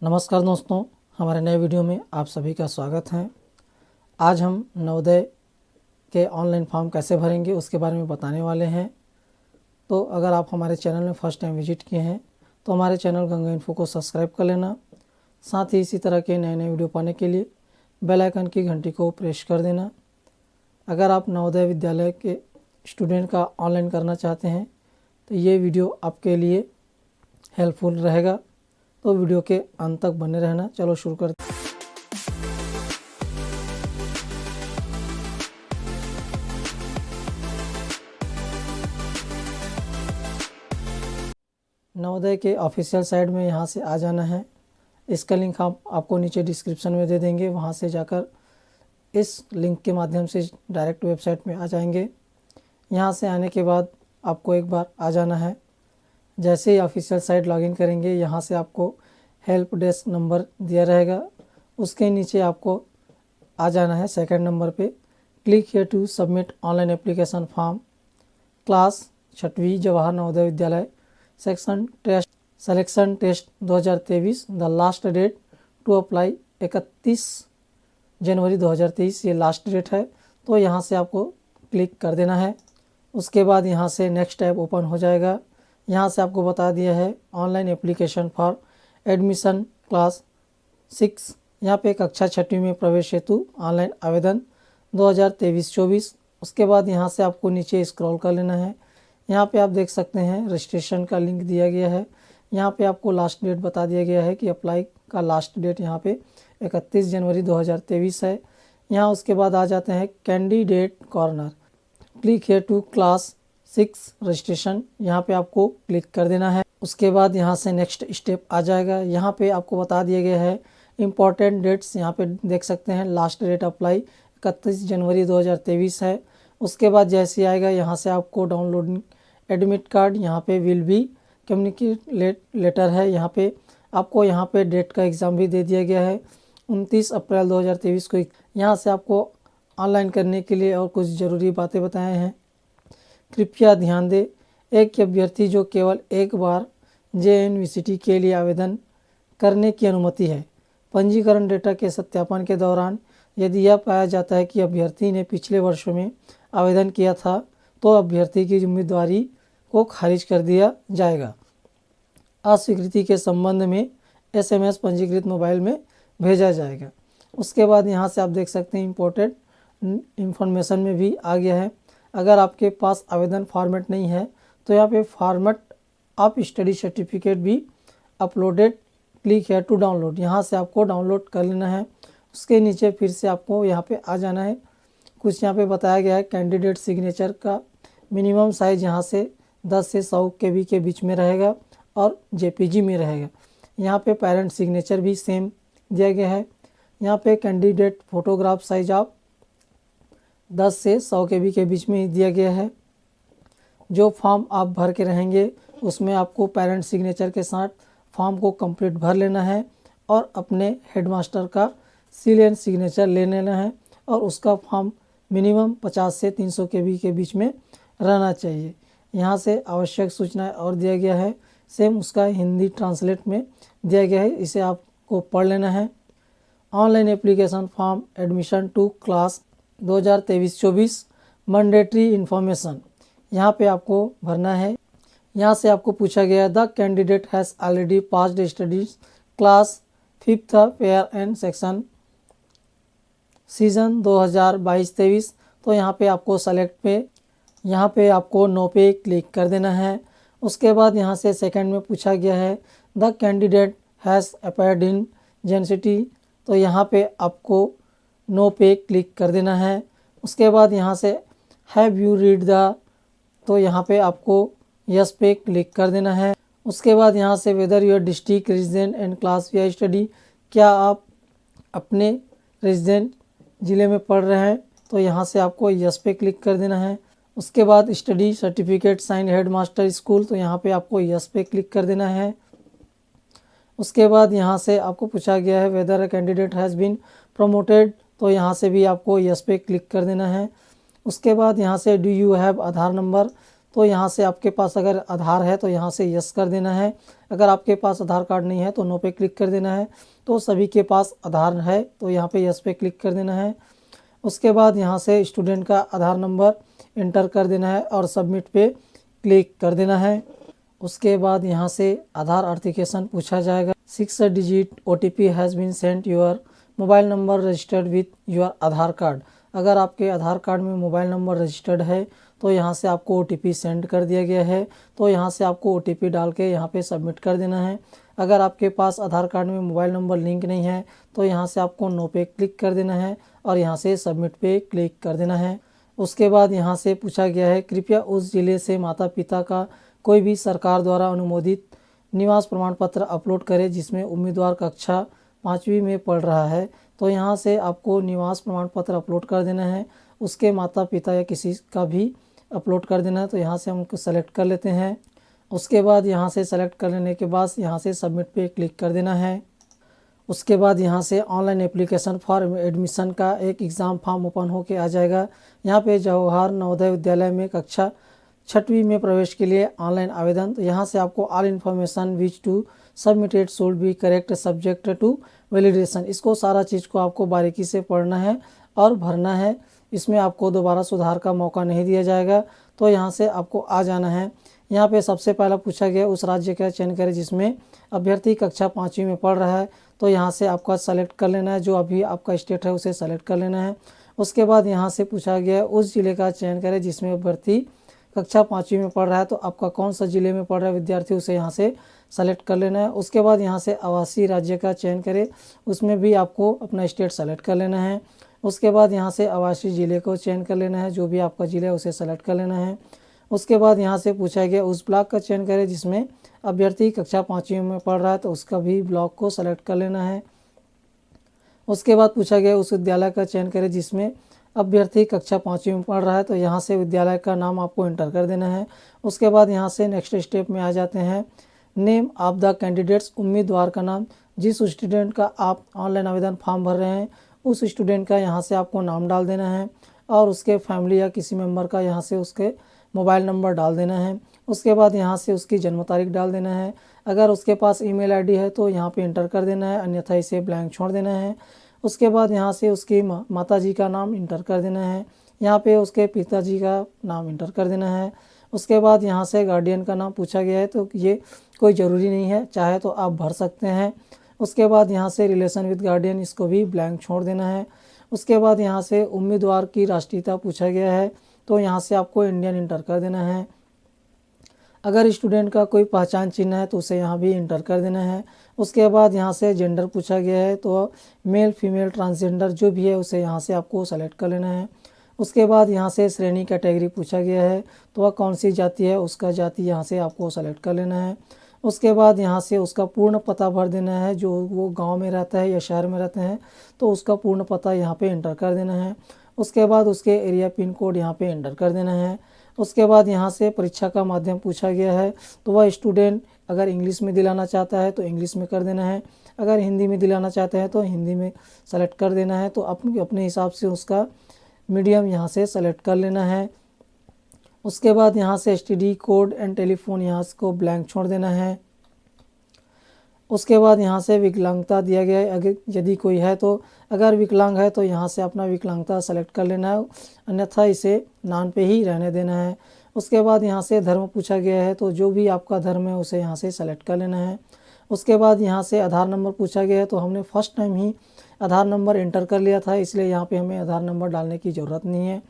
नमस्कार दोस्तों, हमारे नए वीडियो में आप सभी का स्वागत है। आज हम नवोदय के ऑनलाइन फॉर्म कैसे भरेंगे उसके बारे में बताने वाले हैं। तो अगर आप हमारे चैनल में फर्स्ट टाइम विजिट किए हैं तो हमारे चैनल गंगा इन्फो को सब्सक्राइब कर लेना। साथ ही इसी तरह के नए नए वीडियो पाने के लिए बेल आइकन की घंटी को प्रेस कर देना। अगर आप नवोदय विद्यालय के स्टूडेंट का ऑनलाइन करना चाहते हैं तो ये वीडियो आपके लिए हेल्पफुल रहेगा, तो वीडियो के अंत तक बने रहना। चलो शुरू करते हैं। नवोदय के ऑफिशियल साइट में यहाँ से आ जाना है। इसका लिंक हम आपको नीचे डिस्क्रिप्शन में दे देंगे, वहाँ से जाकर इस लिंक के माध्यम से डायरेक्ट वेबसाइट में आ जाएंगे। यहाँ से आने के बाद आपको एक बार आ जाना है। जैसे ही ऑफिशियल साइट लॉगिन करेंगे, यहाँ से आपको हेल्प डेस्क नंबर दिया रहेगा। उसके नीचे आपको आ जाना है सेकंड नंबर पे, click here to submit online application form class 6वीं Jawahar Navodaya Vidyalaya section test selection test 2023। The last date to apply 31 January 2023 ये लास्ट डेट है। तो यहाँ से आपको क्लिक कर देना है। उसके बाद यहाँ से नेक्स्ट टैब ओपन हो जाएगा। यहाँ से आपको बता दिया है online application for admission class 6। यहाँ पे कक्षा 6वीं में प्रवेश हेतु ऑनलाइन आवेदन 2023-24। उसके बाद यहाँ से आपको नीचे स्क्रॉल कर लेना है। यहाँ पे आप देख सकते हैं रजिस्ट्रेशन का लिंक दिया गया है। यहाँ पे आपको लास्ट डेट बता दिया गया है कि अप्लाई का लास्ट डेट यहाँ पे 31 जनवरी 2023 है। यहाँ उसके बाद आ जाते हैं candidate corner, click here to class 6 registration. यहाँ पे आपको क्लिक कर देना है। उसके बाद यहाँ से नेक्स्ट स्टेप आ जाएगा। यहाँ पे आपको बता दिया गया है इम्पॉर्टेंट डेट्स। यहाँ पे देख सकते हैं लास्ट डेट अप्लाई 31 जनवरी 2023 है। उसके बाद जैसे आएगा यहाँ से आपको डाउनलोडिंग एडमिट कार्ड, यहाँ पे विल बी कम्युनिकेट लेटर है। यहाँ पे आपको यहाँ पे डेट का एग्ज़ाम भी दे दिया गया है 29 अप्रैल 2023 को। यहाँ से आपको ऑनलाइन करने के लिए और कुछ ज़रूरी बातें बताए हैं। कृपया ध्यान दें, एक अभ्यर्थी जो केवल एक बार JNVCT के लिए आवेदन करने की अनुमति है। पंजीकरण डेटा के सत्यापन के दौरान यदि यह पाया जाता है कि अभ्यर्थी ने पिछले वर्षों में आवेदन किया था तो अभ्यर्थी की उम्मीदवारी को खारिज कर दिया जाएगा। अस्वीकृति के संबंध में SMS पंजीकृत मोबाइल में भेजा जाएगा। उसके बाद यहाँ से आप देख सकते हैं इम्पोर्टेंट इन्फॉर्मेशन में भी आ गया है। अगर आपके पास आवेदन फॉर्मेट नहीं है तो यहाँ पे फॉर्मेट ऑफ स्टडी सर्टिफिकेट भी uploaded, click here to download. यहाँ से आपको डाउनलोड कर लेना है। उसके नीचे फिर से आपको यहाँ पे आ जाना है। कुछ यहाँ पे बताया गया है कैंडिडेट सिग्नेचर का मिनिमम साइज़ यहाँ से 10 से 100 KB के बीच में रहेगा और JPG में रहेगा। यहाँ पे पेरेंट सिग्नेचर भी सेम दिया गया है। यहाँ पे कैंडिडेट फोटोग्राफ साइज आप 10 से 100 KB के बीच में ही दिया गया है। जो फॉर्म आप भर के रहेंगे उसमें आपको पेरेंट सिग्नेचर के साथ फॉर्म को कंप्लीट भर लेना है और अपने हेडमास्टर का सील एंड सिग्नेचर ले लेना है और उसका फॉर्म मिनिमम 50 से 300 KB के बीच में रहना चाहिए। यहाँ से आवश्यक सूचनाएं और दिया गया है, सेम उसका हिंदी ट्रांसलेट में दिया गया है, इसे आपको पढ़ लेना है। Online application form admission to class 2023-24 mandatory information यहाँ पे आपको भरना है। यहाँ से आपको पूछा गया the candidate has already passed studies class 5th fair and section season 2022-23। तो यहाँ पे आपको सेलेक्ट पे, यहाँ पे आपको नो पे क्लिक कर देना है। उसके बाद यहाँ से सेकंड में पूछा गया है the candidate has appeared in जेनसिटी। तो यहाँ पे आपको नो पे क्लिक कर देना है। उसके बाद यहाँ से हैव यू रीड द, तो यहाँ पे आपको यस पे क्लिक कर देना है। उसके बाद यहाँ से whether your district resident and class V study, क्या आप अपने रेजिडेंट ज़िले में पढ़ रहे हैं, तो यहाँ से आपको यस पे क्लिक कर देना है। उसके बाद study certificate sign headmaster school, तो यहाँ पे आपको यस पे क्लिक कर देना है। उसके बाद यहाँ से आपको पूछा गया है whether a candidate has been promoted, तो यहाँ से भी आपको यस पे क्लिक कर देना है। उसके बाद यहाँ से do you have Aadhaar number, तो यहाँ से आपके पास अगर आधार है तो यहाँ से यस कर देना है। अगर आपके पास आधार कार्ड नहीं है तो नो पे क्लिक कर देना है। तो सभी के पास आधार है तो यहाँ पे यस पे क्लिक कर देना है। उसके बाद यहाँ से स्टूडेंट का आधार नंबर इंटर कर देना है और सबमिट पे क्लिक कर देना है। उसके बाद यहाँ से आधार ऑथेंटिकेशन पूछा जाएगा। 6 digit OTP has been sent your mobile number registered with your Aadhaar card. अगर आपके आधार कार्ड में मोबाइल नंबर रजिस्टर्ड है तो यहाँ से आपको OTP सेंड कर दिया गया है। तो यहाँ से आपको OTP डाल के यहाँ पे सबमिट कर देना है। अगर आपके पास आधार कार्ड में मोबाइल नंबर लिंक नहीं है तो यहाँ से आपको नो पे क्लिक कर देना है और यहाँ से सबमिट पे क्लिक कर देना है। उसके बाद यहाँ से पूछा गया है कृपया उस जिले से माता पिता का कोई भी सरकार द्वारा अनुमोदित निवास प्रमाण पत्र अपलोड करें जिसमें उम्मीदवार कक्षा 5वीं में पढ़ रहा है। तो यहाँ से आपको निवास प्रमाण पत्र अपलोड कर देना है। उसके माता पिता या किसी का भी अपलोड कर देना है। तो यहाँ से हम उनको सेलेक्ट कर लेते हैं। उसके बाद यहाँ से सेलेक्ट कर लेने के बाद यहाँ से सबमिट पे क्लिक कर देना है। उसके बाद यहाँ से ऑनलाइन एप्लीकेशन फॉर एडमिशन का एक एग्ज़ाम फॉर्म ओपन होके आ जाएगा। यहाँ पे जवाहर नवोदय विद्यालय में कक्षा 6वीं में प्रवेश के लिए ऑनलाइन आवेदन। तो यहाँ से आपको all information which to submitted should be correct subject to validation. इसको सारा चीज़ को आपको बारीकी से पढ़ना है और भरना है। इसमें आपको दोबारा सुधार का मौका नहीं दिया जाएगा। तो यहाँ से आपको आ जाना है। यहाँ पे सबसे पहला पूछा गया उस राज्य का चयन करें जिसमें अभ्यर्थी कक्षा 5वीं में पढ़ रहा है। तो यहाँ से आपका सेलेक्ट कर लेना है, जो अभी आपका स्टेट है उसे सेलेक्ट कर लेना है। उसके बाद यहाँ से पूछा गया उस जिले का चयन करें जिसमें अभ्यर्थी कक्षा 5वीं में पढ़ रहा है। तो आपका कौन सा जिले में पढ़ रहा है विद्यार्थी उसे यहाँ से सेलेक्ट कर लेना है। उसके बाद यहाँ से आवासीय राज्य का चयन करें, उसमें भी आपको अपना स्टेट सेलेक्ट कर लेना है। उसके बाद यहाँ से आवासीय ज़िले को चयन कर लेना है, जो भी आपका ज़िला है उसे सेलेक्ट कर लेना है। उसके बाद यहाँ से पूछा गया उस ब्लॉक का चयन करें जिसमें अभ्यर्थी कक्षा 5वीं में पढ़ रहा है। तो उसका भी ब्लॉक को सेलेक्ट कर लेना है। उसके बाद पूछा गया उस विद्यालय का चयन करें जिसमें अभ्यर्थी कक्षा 5वीं में पढ़ रहा है। तो यहाँ से विद्यालय का नाम आपको एंटर कर देना है। उसके बाद यहाँ से नेक्स्ट स्टेप में आ जाते हैं। नेम ऑफ द कैंडिडेट्स, उम्मीदवार का नाम। जिस स्टूडेंट का आप ऑनलाइन आवेदन फॉर्म भर रहे हैं उस स्टूडेंट का यहाँ से आपको नाम डाल देना है और उसके फैमिली या किसी मेंबर का यहाँ से उसके मोबाइल नंबर डाल देना है। उसके बाद यहाँ से उसकी जन्म तारीख डाल देना है। अगर उसके पास ईमेल आईडी है तो यहाँ पे इंटर कर देना है, अन्यथा इसे ब्लैंक छोड़ देना है। उसके बाद यहाँ से उसकी माताजी का नाम इंटर कर देना है। यहाँ पे उसके पिताजी का नाम इंटर कर देना है। उसके बाद यहाँ से गार्डियन का नाम पूछा गया है, तो ये कोई ज़रूरी नहीं है, चाहे तो आप भर सकते हैं। उसके बाद यहाँ से रिलेशन विद गार्डियन, इसको भी ब्लैंक छोड़ देना है। उसके बाद यहाँ से उम्मीदवार की राष्ट्रीयता पूछा गया है, तो यहाँ से आपको इंडियन इंटर कर देना है। अगर स्टूडेंट का कोई पहचान चिन्ह है तो उसे यहाँ भी इंटर कर देना है। उसके बाद यहाँ से जेंडर पूछा गया है, तो मेल फीमेल ट्रांसजेंडर जो भी है उसे यहाँ से आपको सेलेक्ट कर लेना है। उसके बाद यहाँ से श्रेणी कैटेगरी पूछा गया है, तो वह कौन सी जाति है उसका जाति यहाँ से आपको सेलेक्ट कर लेना है। उसके बाद यहाँ से उसका पूर्ण पता भर देना है, जो वो गांव में रहता है या शहर में रहते हैं तो उसका पूर्ण पता यहाँ पे एंटर कर देना है। उसके बाद उसके एरिया पिन कोड यहाँ पे एंटर कर देना है। उसके बाद यहाँ से परीक्षा का माध्यम पूछा गया है, तो वह स्टूडेंट अगर इंग्लिश में दिलाना चाहता है तो इंग्लिश में कर देना है, अगर हिंदी में दिलाना चाहते हैं तो हिंदी में सेलेक्ट कर देना है। तो अपने हिसाब से उसका मीडियम यहाँ से सेलेक्ट कर लेना है। उसके बाद यहाँ से STD कोड एंड टेलीफोन यहाँ को ब्लैंक छोड़ देना है। उसके बाद यहाँ से विकलांगता दिया गया है, अगर यदि कोई है तो अगर विकलांग है तो यहाँ से अपना विकलांगता सेलेक्ट कर लेना है, अन्यथा इसे नान पे ही रहने देना है। उसके बाद यहाँ से धर्म पूछा गया है, तो जो भी आपका धर्म है उसे यहाँ से सेलेक्ट कर लेना है। उसके बाद यहाँ से आधार नंबर पूछा गया है, तो हमने फर्स्ट टाइम ही आधार नंबर एंटर कर लिया था, इसलिए यहाँ पे हमें आधार नंबर डालने की ज़रूरत नहीं है।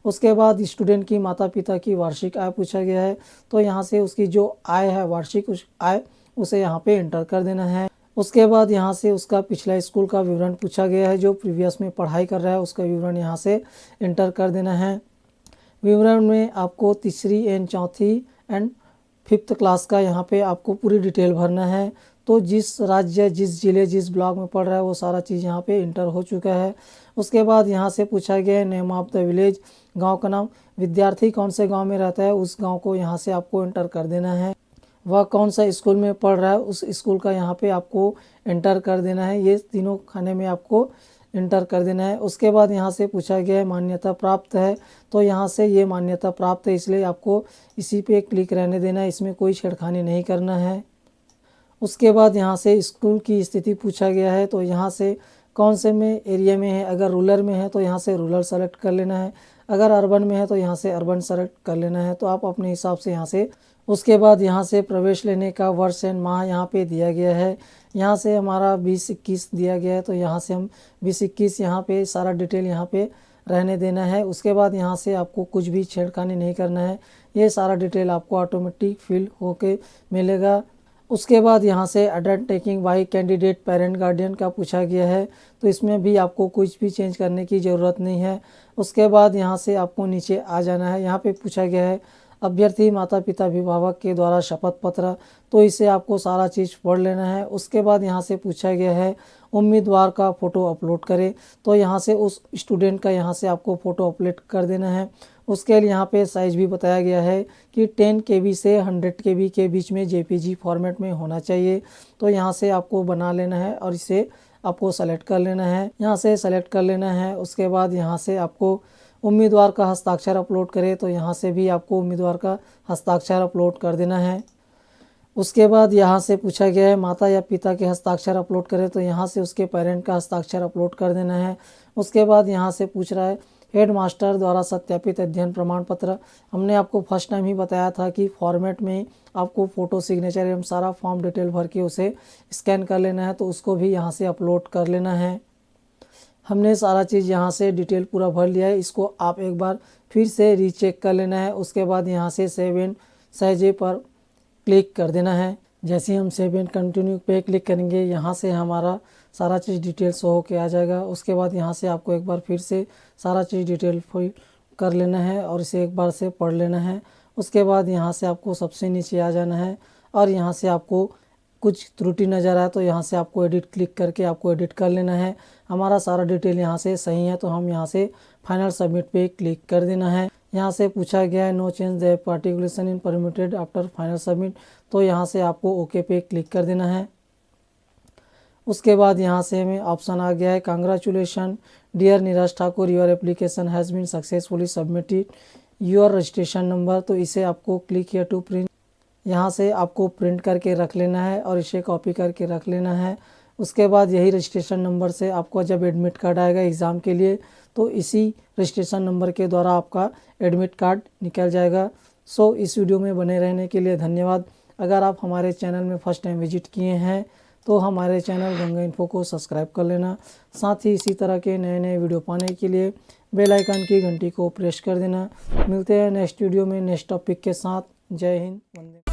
उसके बाद स्टूडेंट की माता पिता की वार्षिक आय पूछा गया है, तो यहाँ से उसकी जो आय है वार्षिक आय उसे यहाँ पे एंटर कर देना है। उसके बाद यहाँ से उसका पिछला स्कूल का विवरण पूछा गया है, जो प्रीवियस में पढ़ाई कर रहा है उसका विवरण यहाँ से एंटर कर देना है। विवरण में आपको तीसरी एंड चौथी एंड 5th क्लास का यहाँ पे आपको पूरी डिटेल भरना है। तो जिस राज्य, जिस जिले, जिस ब्लॉक में पढ़ रहा है वो सारा चीज़ यहाँ पे इंटर हो चुका है। उसके बाद यहाँ से पूछा गया है नेम ऑफ द विलेज, गांव का नाम। विद्यार्थी कौन से गांव में रहता है उस गांव को यहाँ से आपको इंटर कर देना है। वह कौन सा स्कूल में पढ़ रहा है उस स्कूल का यहाँ पे आपको इंटर कर देना है। ये तीनों खाने में आपको इंटर कर देना है। उसके बाद यहाँ से पूछा गया है मान्यता प्राप्त है, तो यहाँ से ये मान्यता प्राप्त है, इसलिए आपको इसी पे क्लिक रहने देना है, इसमें कोई छेड़खानी नहीं करना है। उसके बाद यहाँ से स्कूल की स्थिति पूछा गया है, तो यहाँ से कौन से में एरिया में है। अगर रूरल में है तो यहाँ से रूरल सेलेक्ट कर लेना है, अगर अर्बन में है तो यहाँ से अर्बन सेलेक्ट कर लेना है। तो आप अपने हिसाब से यहाँ से, उसके बाद यहाँ से प्रवेश लेने का वर्ष एंड माह यहाँ पे दिया गया है। यहाँ से हमारा 2021 दिया गया है, तो यहाँ से हम 2021 यहाँ पे सारा डिटेल यहाँ पे रहने देना है। उसके बाद यहाँ से आपको कुछ भी छेड़खानी नहीं करना है, ये सारा डिटेल आपको ऑटोमेटिक फिल होके मिलेगा। उसके बाद यहाँ से undertaking bye candidate parent guardian का पूछा गया है, तो इसमें भी आपको कुछ भी चेंज करने की ज़रूरत नहीं है। उसके बाद यहाँ से आपको नीचे आ जाना है। यहाँ पे पूछा गया है अभ्यर्थी माता पिता अभिभावक के द्वारा शपथ पत्र, तो इसे आपको सारा चीज़ पढ़ लेना है। उसके बाद यहाँ से पूछा गया है उम्मीदवार का फ़ोटो अपलोड करें, तो यहाँ से उस स्टूडेंट का यहाँ से आपको फ़ोटो अपलोड कर देना है। उसके लिए यहाँ पे साइज़ भी बताया गया है कि 10 KB से 100 KB के बीच में JPG फॉर्मेट में होना चाहिए। तो यहाँ से आपको बना लेना है और इसे आपको सेलेक्ट कर लेना है, यहाँ से सेलेक्ट कर लेना है। उसके बाद यहाँ से आपको उम्मीदवार का हस्ताक्षर अपलोड करें, तो यहाँ से भी आपको उम्मीदवार का हस्ताक्षर अपलोड कर देना है। उसके बाद यहाँ से पूछा गया है माता या पिता के हस्ताक्षर अपलोड करें, तो यहाँ से उसके पेरेंट का हस्ताक्षर अपलोड कर देना है। उसके बाद यहाँ से पूछ रहा है हेड मास्टर द्वारा सत्यापित अध्ययन प्रमाण पत्र। हमने आपको फर्स्ट टाइम ही बताया था कि फॉर्मेट में आपको फ़ोटो सिग्नेचर एवं सारा फॉर्म डिटेल भर के उसे स्कैन कर लेना है, तो उसको भी यहाँ से अपलोड कर लेना है। हमने सारा चीज़ यहाँ से डिटेल पूरा भर लिया है, इसको आप एक बार फिर से रीचेक कर लेना है। उसके बाद यहाँ से सेव एंड सहजे पर क्लिक कर देना है। जैसे हम सेव एंड कंटिन्यू पे क्लिक करेंगे, यहाँ से हमारा सारा चीज़ डिटेल शो होके आ जाएगा। उसके बाद यहाँ से आपको एक बार फिर से सारा चीज़ डिटेल फिल कर लेना है और इसे एक बार से पढ़ लेना है। उसके बाद यहाँ से आपको सबसे नीचे आ जाना है और यहाँ से आपको कुछ त्रुटि नज़र आए तो यहाँ से आपको एडिट क्लिक करके आपको एडिट कर लेना है। हमारा सारा डिटेल यहाँ से सही है, तो हम यहाँ से फाइनल सबमिट पे क्लिक कर देना है। यहाँ से पूछा गया है no change the particulars in permitted after final submit, तो यहाँ से आपको ओके पे क्लिक कर देना है। उसके बाद यहाँ से हमें ऑप्शन आ गया है congratulation dear Neeraj Thakur, your application has been successfully submitted your registration number, तो इसे आपको क्लिक हियर टू प्रिंट, यहाँ से आपको प्रिंट करके रख लेना है और इसे कॉपी करके रख लेना है। उसके बाद यही रजिस्ट्रेशन नंबर से आपको जब एडमिट कार्ड आएगा एग्ज़ाम के लिए, तो इसी रजिस्ट्रेशन नंबर के द्वारा आपका एडमिट कार्ड निकल जाएगा। सो इस वीडियो में बने रहने के लिए धन्यवाद। अगर आप हमारे चैनल में फर्स्ट टाइम विजिट किए हैं तो हमारे चैनल गंगा इन्फो को सब्सक्राइब कर लेना। साथ ही इसी तरह के नए नए वीडियो पाने के लिए बेल आइकन की घंटी को प्रेस कर देना। मिलते हैं नेक्स्ट वीडियो में नेक्स्ट टॉपिक के साथ। जय हिंद, वंदे।